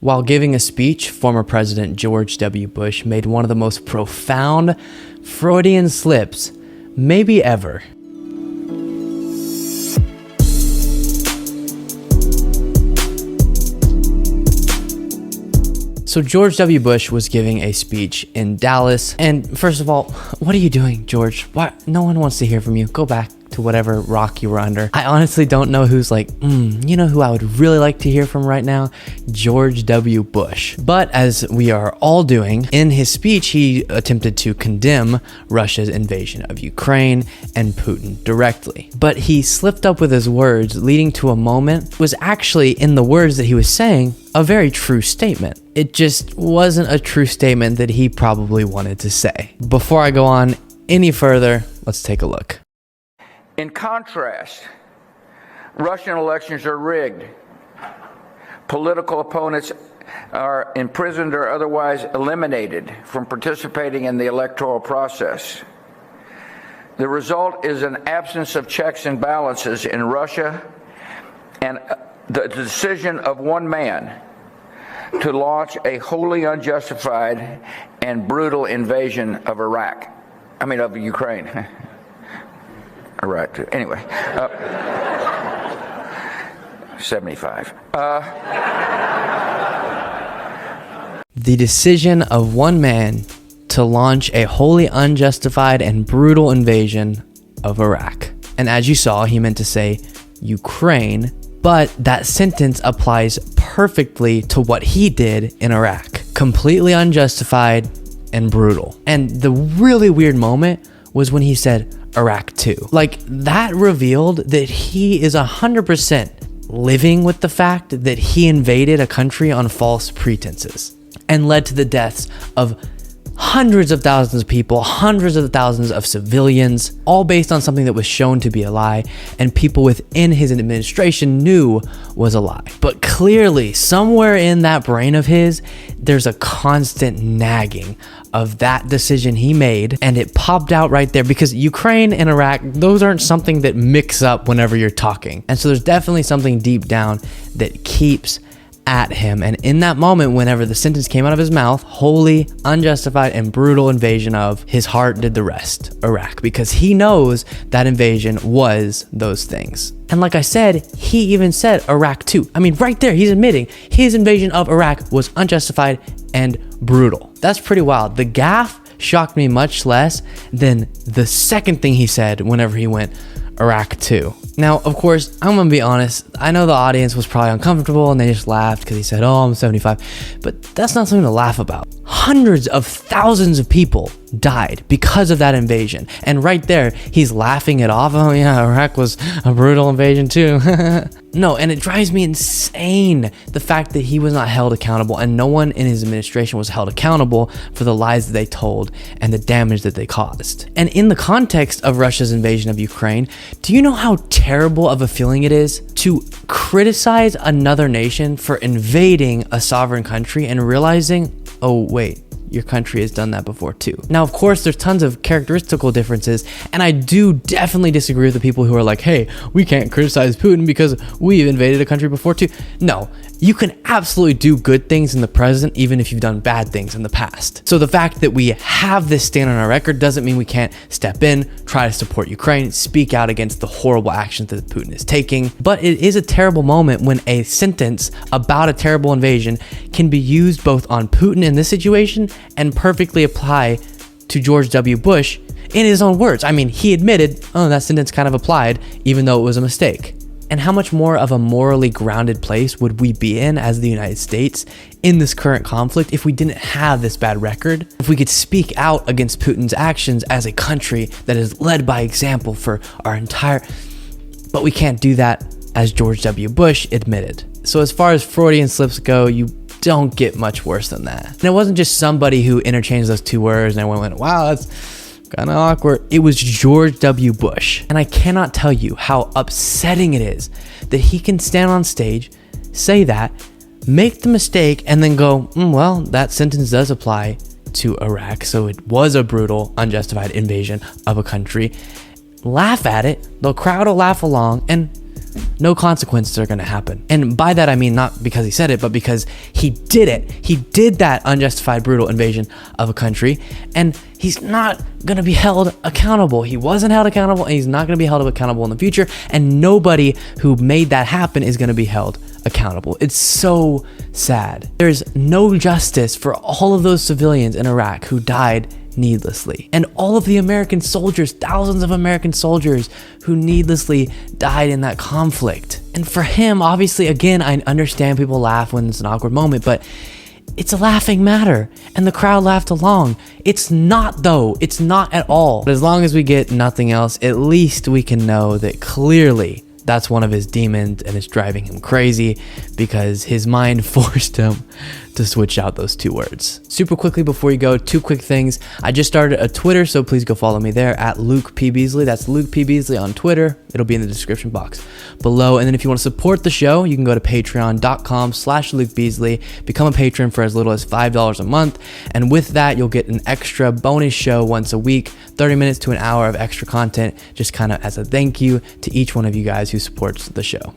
While giving a speech, former President George W. Bush made one of the most profound Freudian slips maybe ever. So George W. Bush was giving a speech in Dallas, and first of all, what are you doing, George? Why? No one wants to hear from you. Go back to whatever rock you were under. I honestly don't know who's like, you know who I would really like to hear from right now? George W. Bush. But as we are all doing, in his speech, he attempted to condemn Russia's invasion of Ukraine and Putin directly. But he slipped up with his words, leading to a moment was actually, in the words that he was saying, a very true statement. It just wasn't a true statement that he probably wanted to say. Before I go on any further, let's take a look. In contrast, Russian elections are rigged. Political opponents are imprisoned or otherwise eliminated from participating in the electoral process. The result is an absence of checks and balances in Russia and the decision of one man to launch a wholly unjustified and brutal invasion of of Ukraine. Right. Anyway, 75. The decision of one man to launch a wholly unjustified and brutal invasion of Iraq. And as you saw, he meant to say Ukraine, but that sentence applies perfectly to what he did in Iraq. Completely unjustified and brutal. And the really weird moment was when he said Iraq too. Like, that revealed that he is 100% living with the fact that he invaded a country on false pretenses and led to the deaths of hundreds of thousands of people, hundreds of thousands of civilians, all based on something that was shown to be a lie and people within his administration knew was a lie. But clearly, somewhere in that brain of his, there's a constant nagging of that decision he made, and it popped out right there because Ukraine and Iraq, those aren't something that mix up whenever you're talking. And so there's definitely something deep down that keeps at him. And in that moment, whenever the sentence came out of his mouth, wholly unjustified and brutal invasion of, his heart did the rest, Iraq, because he knows that invasion was those things. And like I said, he even said Iraq too. I mean, right there, he's admitting his invasion of Iraq was unjustified and brutal. That's pretty wild. The gaffe shocked me much less than the second thing he said whenever he went Iraq too. Now, of course, I'm gonna be honest, I know the audience was probably uncomfortable and they just laughed because he said, oh, I'm 75, but that's not something to laugh about. Hundreds of thousands of people died because of that invasion. And right there, he's laughing it off. Oh yeah, Iraq was a brutal invasion too. No, and it drives me insane, the fact that he was not held accountable and no one in his administration was held accountable for the lies that they told and the damage that they caused. And in the context of Russia's invasion of Ukraine, do you know how terrible of a feeling it is to criticize another nation for invading a sovereign country and realizing, oh wait, your country has done that before too. Now, of course, there's tons of characteristical differences, and I do definitely disagree with the people who are like, hey, we can't criticize Putin because we've invaded a country before too. No, you can absolutely do good things in the present even if you've done bad things in the past. So the fact that we have this stand on our record doesn't mean we can't step in, try to support Ukraine, speak out against the horrible actions that Putin is taking. But it is a terrible moment when a sentence about a terrible invasion can be used both on Putin in this situation and perfectly apply to George W. Bush in his own words. I mean, he admitted, oh, that sentence kind of applied, even though it was a mistake. And how much more of a morally grounded place would we be in as the United States in this current conflict if we didn't have this bad record? If we could speak out against Putin's actions as a country that is led by example for our entire... But we can't do that, as George W. Bush admitted. So as far as Freudian slips go, you don't get much worse than that. And it wasn't just somebody who interchanged those two words and everyone went, wow, that's kind of awkward. It was George W. Bush. And I cannot tell you how upsetting it is that he can stand on stage, say that, make the mistake, and then go, well, that sentence does apply to Iraq, so it was a brutal, unjustified invasion of a country. Laugh at it, the crowd will laugh along, and no consequences are going to happen. And by that, I mean not because he said it, but because he did it. He did that unjustified, brutal invasion of a country, and he's not going to be held accountable. He wasn't held accountable, and he's not going to be held accountable in the future, and nobody who made that happen is going to be held accountable. It's so sad. There's no justice for all of those civilians in Iraq who died needlessly, and all of the American soldiers, thousands of American soldiers who needlessly died in that conflict. And for him, obviously, again, I understand people laugh when it's an awkward moment, but it's a laughing matter, and the crowd laughed along. It's not, though. It's not at all. But as long as we get nothing else, at least we can know that clearly that's one of his demons, and it's driving him crazy because his mind forced him to switch out those two words. Super quickly before you go, two quick things. I just started a Twitter, so please go follow me there at Luke P. Beasley. That's Luke P. Beasley on Twitter. It'll be in the description box below. And then if you want to support the show, you can go to patreon.com/Luke Beasley. Become a patron for as little as $5 a month. And with that, you'll get an extra bonus show once a week, 30 minutes to an hour of extra content, just kind of as a thank you to each one of you guys who supports the show.